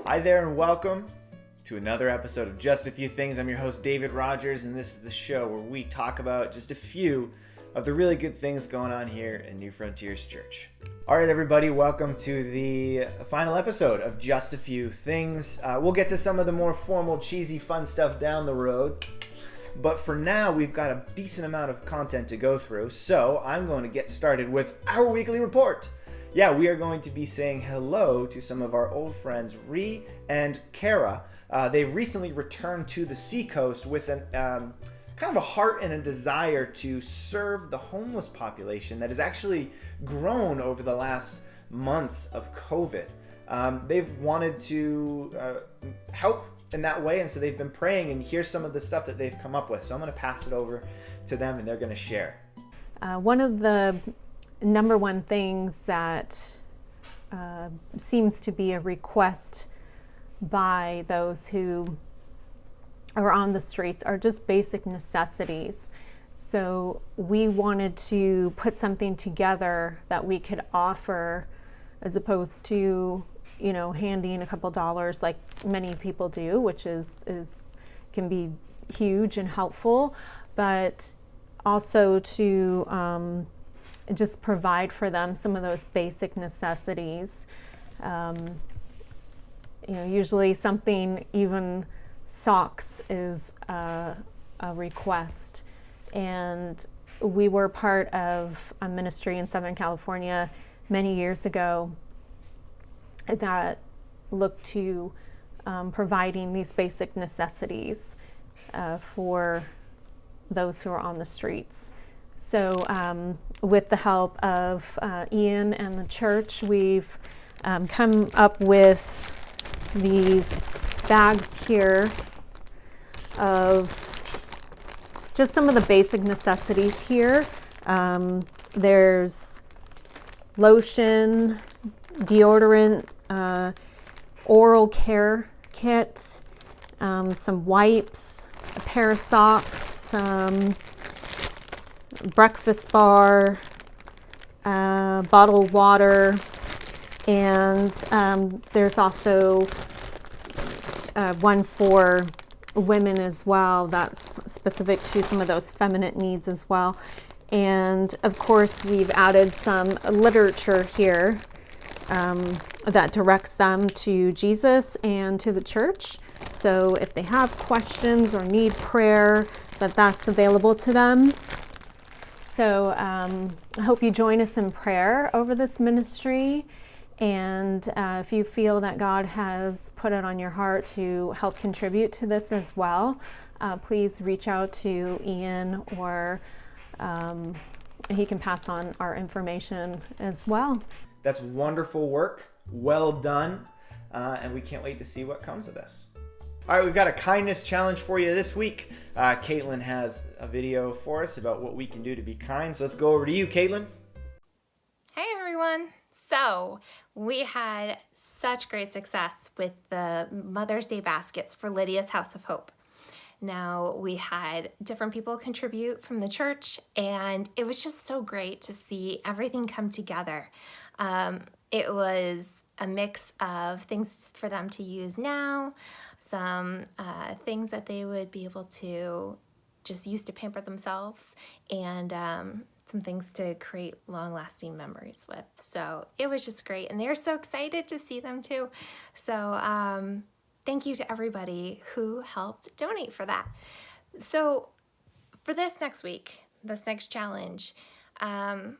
Hi there and welcome to another episode of Just a Few Things. I'm your host David Rogers, and this is the show where we talk about just a few of the really good things going on here in New Frontiers Church. All right, everybody, welcome to the final episode of Just a Few Things. We'll get to some of the more formal, cheesy, fun stuff down the road, but for now, we've got a decent amount of content to go through, so I'm going to get started with our weekly report. Yeah, we are going to be saying hello to some of our old friends, Ree and Kara. They recently returned to the Seacoast with an kind of a heart and a desire to serve the homeless population that has actually grown over the last months of COVID. They've wanted to help in that way, and so they've been praying, and here's some of the stuff that they've come up with. So I'm going to pass it over to them, and they're going to share. One of the number one things that seems to be a request by those who are on the streets are just basic necessities. So we wanted to put something together that we could offer as opposed to, you know, handing a couple dollars like many people do, which can be huge and helpful, but also to just provide for them some of those basic necessities. Usually something, even socks is a request. And we were part of a ministry in Southern California many years ago that looked to providing these basic necessities for those who are on the streets. So with the help of Ian and the church, we've come up with these bags here of just some of the basic necessities here. There's lotion, deodorant, oral care kit, some wipes, a pair of socks, breakfast bar, bottled water, and there's also one for women as well that's specific to some of those feminine needs as well. And of course we've added some literature here that directs them to Jesus and to the church. So if they have questions or need prayer, that's available to them. So I hope you join us in prayer over this ministry. And if you feel that God has put it on your heart to help contribute to this as well, please reach out to Ian, or he can pass on our information as well. That's wonderful work. Well done. And we can't wait to see what comes of this. All right, we've got a kindness challenge for you this week. Caitlin has a video for us about what we can do to be kind. So let's go over to you, Caitlin. Hey, everyone. So we had such great success with the Mother's Day baskets for Lydia's House of Hope. Now, we had different people contribute from the church, and it was just so great to see everything come together. It was a mix of things for them to use now, some things that they would be able to just use to pamper themselves, and some things to create long-lasting memories with. So it was just great, and they were so excited to see them too. So thank you to everybody who helped donate for that. So for this next week, this next challenge, I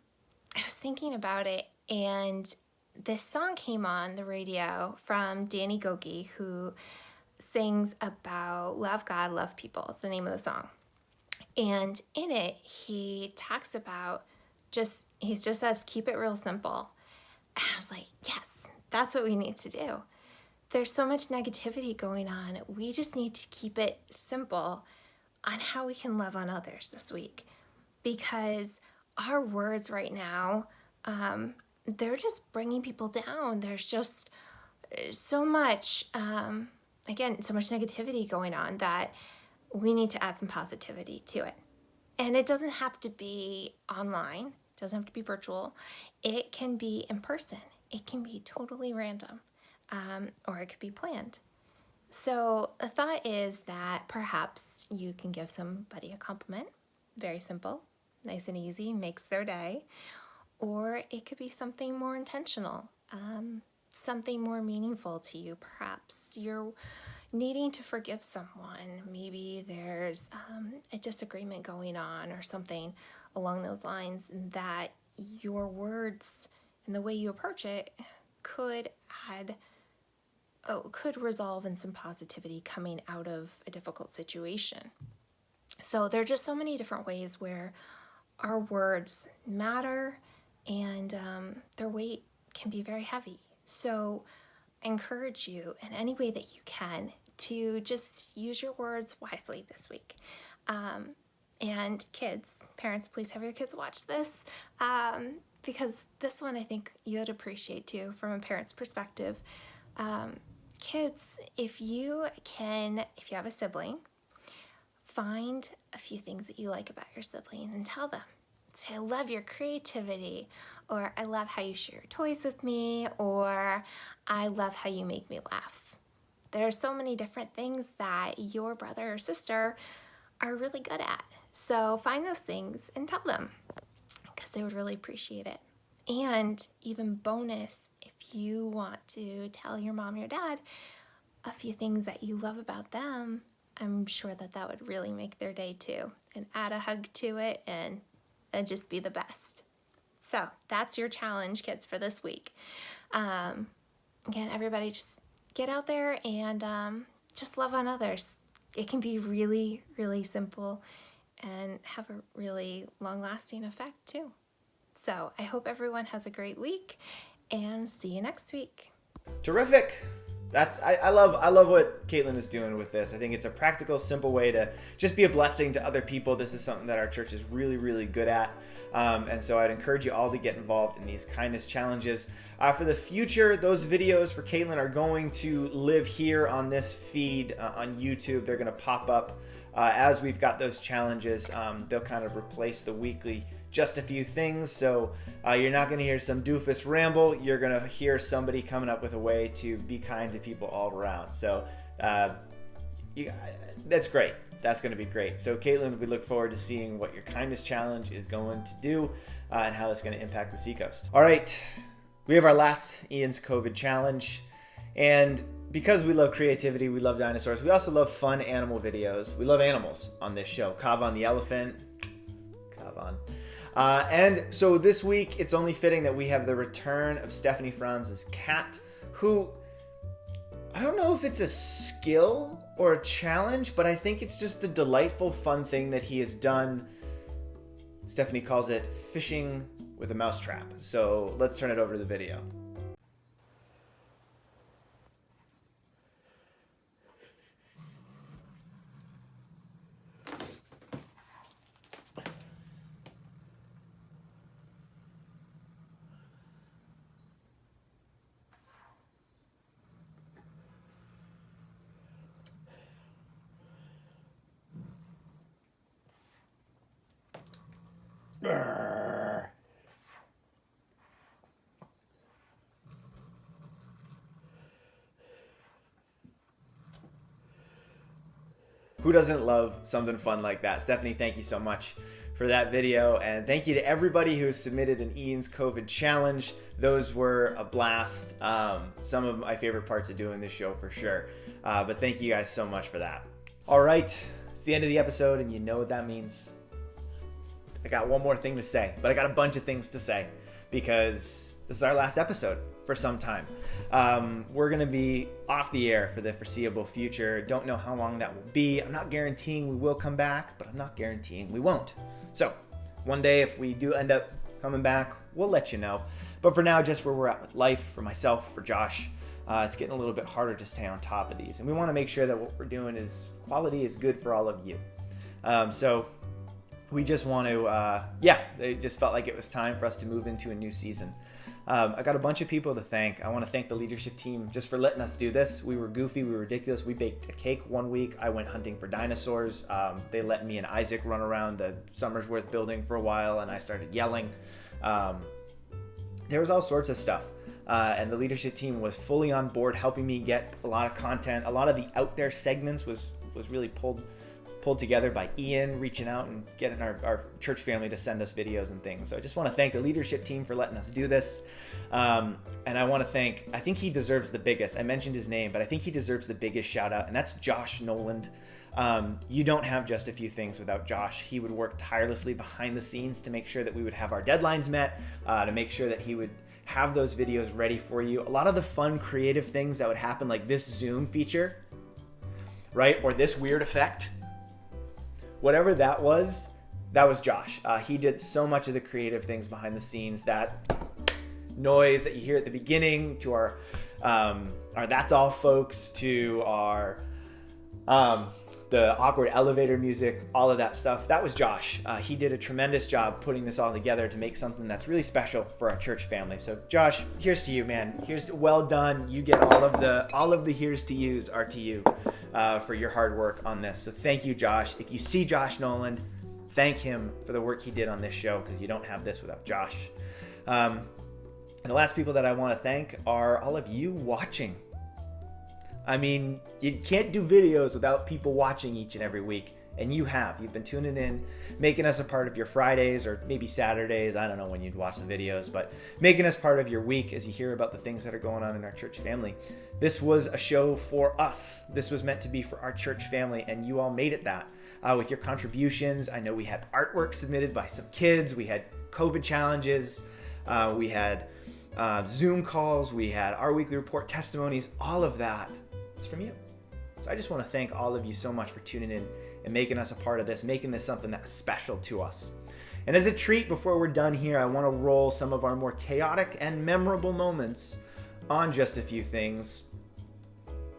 was thinking about it, and this song came on the radio from Danny Gogi, who sings about love God, love people. It's the name of the song. And in it, he talks about he just says, keep it real simple. And I was like, yes, that's what we need to do. There's so much negativity going on. We just need to keep it simple on how we can love on others this week. Because our words right now, they're just bringing people down. There's just so much, so much negativity going on that we need to add some positivity to it. And it doesn't have to be online. It doesn't have to be virtual. It can be in person. It can be totally random. or it could be planned. So the thought is that perhaps you can give somebody a compliment. Very simple, nice and easy, makes their day. Or it could be something more intentional, something more meaningful to you. Perhaps you're needing to forgive someone. Maybe there's a disagreement going on or something along those lines, that your words and the way you approach it could resolve in some positivity coming out of a difficult situation. So there are just so many different ways where our words matter, and their weight can be very heavy. So I encourage you in any way that you can to just use your words wisely this week. And kids, parents, please have your kids watch this, because this one I think you'd appreciate too from a parent's perspective. Kids, if you have a sibling, find a few things that you like about your sibling and tell them. Say, I love your creativity, or I love how you share your toys with me, or I love how you make me laugh. There are so many different things that your brother or sister are really good at. So find those things and tell them, because they would really appreciate it. And even bonus, if you want to tell your mom or your dad a few things that you love about them, I'm sure that would really make their day too, and add a hug to it and just be the best. So that's your challenge, kids, for this week. Again, everybody just get out there and just love on others. It can be really, really simple and have a really long-lasting effect too. So I hope everyone has a great week, and see you next week. Terrific. I love what Caitlin is doing with this. I think it's a practical, simple way to just be a blessing to other people. This is something that our church is really, really good at. And so I'd encourage you all to get involved in these kindness challenges. For the future, those videos for Caitlin are going to live here on this feed on YouTube. They're going to pop up as we've got those challenges. They'll kind of replace the weekly Just a Few Things. So you're not going to hear some doofus ramble. You're going to hear somebody coming up with a way to be kind to people all around. So that's great. That's going to be great. So Caitlin, we look forward to seeing what your kindness challenge is going to do and how it's going to impact the Seacoast. All right. We have our last Ian's COVID challenge. And because we love creativity, we love dinosaurs, we also love fun animal videos. We love animals on this show. Kavan the elephant. Kavan. And so this week, it's only fitting that we have the return of Stephanie Franz's cat, who, I don't know if it's a skill or a challenge, but I think it's just a delightful, fun thing that he has done. Stephanie calls it fishing with a mousetrap. So let's turn it over to the video. Who doesn't love something fun like that? Stephanie, thank you so much for that video. And thank you to everybody who submitted an Ian's COVID challenge. Those were a blast. Some of my favorite parts of doing this show for sure. But thank you guys so much for that. All right, it's the end of the episode, and you know what that means. I got one more thing to say, but I got a bunch of things to say because this is our last episode for some time. We're going to be off the air for the foreseeable future. Don't know how long that will be. I'm not guaranteeing we will come back, but I'm not guaranteeing we won't. So one day, if we do end up coming back, we'll let you know. But for now, just where we're at with life, for myself, for Josh, it's getting a little bit harder to stay on top of these. And we want to make sure that what we're doing is quality is good for all of you. So we just want to, it just felt like it was time for us to move into a new season. I got a bunch of people to thank. I want to thank the leadership team just for letting us do this. We were goofy. We were ridiculous. We baked a cake one week. I went hunting for dinosaurs. They let me and Isaac run around the Summersworth building for a while, and I started yelling. There was all sorts of stuff. and the leadership team was fully on board, helping me get a lot of content. A lot of the out there segments was really pulled together by Ian reaching out and getting our church family to send us videos and things. So I just want to thank the leadership team for letting us do this. And I want to I think he deserves the biggest. I mentioned his name, but I think he deserves the biggest shout out, and that's Josh Noland. You don't have Just a Few Things without Josh. He would work tirelessly behind the scenes to make sure that we would have our deadlines met, to make sure that he would have those videos ready for you. A lot of the fun, creative things that would happen, like this Zoom feature, right? Or this weird effect. Whatever that was Josh. He did so much of the creative things behind the scenes. That noise that you hear at the beginning, to our That's All folks, to our the awkward elevator music, all of that stuff. That was Josh. He did a tremendous job putting this all together to make something that's really special for our church family. So Josh, here's to you, man. Here's well done. You get all of the here's to yous are to you for your hard work on this. So thank you, Josh. If you see Josh Noland, thank him for the work he did on this show, because you don't have this without Josh. And the last people that I want to thank are all of you watching. I mean, you can't do videos without people watching each and every week. And you have. You've been tuning in, making us a part of your Fridays or maybe Saturdays. I don't know when you'd watch the videos, but making us part of your week as you hear about the things that are going on in our church family. This was a show for us. This was meant to be for our church family, and you all made it that. With your contributions, I know we had artwork submitted by some kids. We had COVID challenges. We had Zoom calls. We had our weekly report testimonies. All of that is from you. So I just want to thank all of you so much for tuning in and making us a part of this, making this something that's special to us. And as a treat, before we're done here, I want to roll some of our more chaotic and memorable moments on Just a Few Things,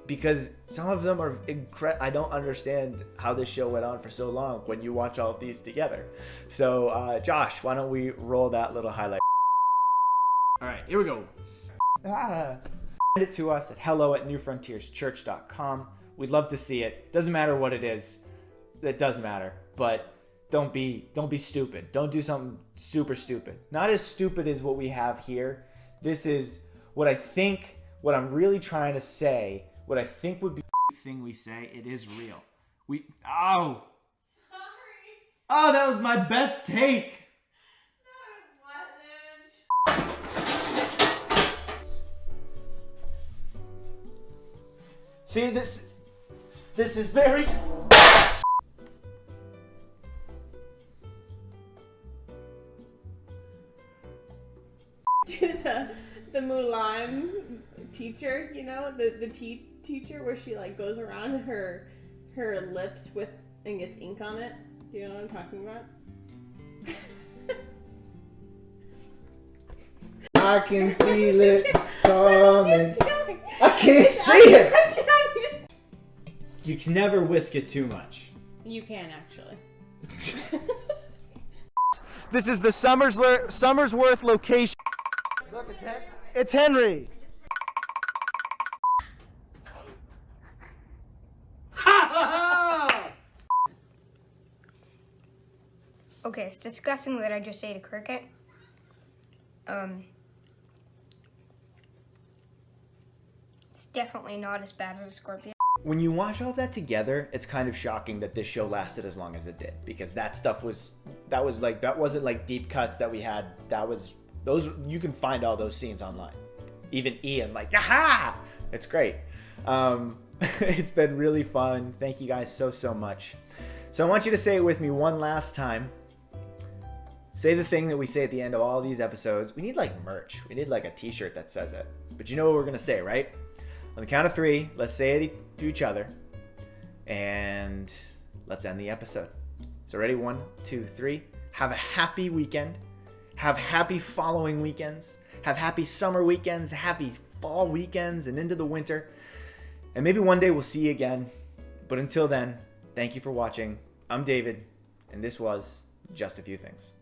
because some of them are incredible. I don't understand how this show went on for so long when you watch all of these together. So Josh, why don't we roll that little highlight? All right, here we go. Send it to us at hello@newfrontierschurch.com. We'd love to see it. Doesn't matter what it is. It does matter, but don't be stupid. Don't do something super stupid. Not as stupid as what we have here. This is what I'm really trying to say, what I think would be the thing we say. It is real. Sorry. Oh, that was my best take. No, it wasn't. See, this is very... The Mulan teacher, you know, the teacher where she like goes around her lips with and gets ink on it. Do you know what I'm talking about? I can feel it coming. I can't see it. You can never whisk it too much. You can actually. This is the Summersworth location. Look, it's Henry. Okay, it's disgusting that I just ate a cricket. It's definitely not as bad as a scorpion. When you watch all that together, it's kind of shocking that this show lasted as long as it did, because that wasn't like deep cuts that we had. Those you can find all those scenes online. Even Ian, like, aha! It's great. It's been really fun. Thank you guys so much. So I want you to say it with me one last time. Say the thing that we say at the end of all these episodes. We need like merch. We need like a t-shirt that says it. But you know what we're gonna say, right? On the count of 3, let's say it to each other. And let's end the episode. So ready? 1, 2, 3. Have a happy weekend. Have happy following weekends. Have happy summer weekends, happy fall weekends, and into the winter. And maybe one day we'll see you again. But until then, thank you for watching. I'm David, and this was Just a Few Things.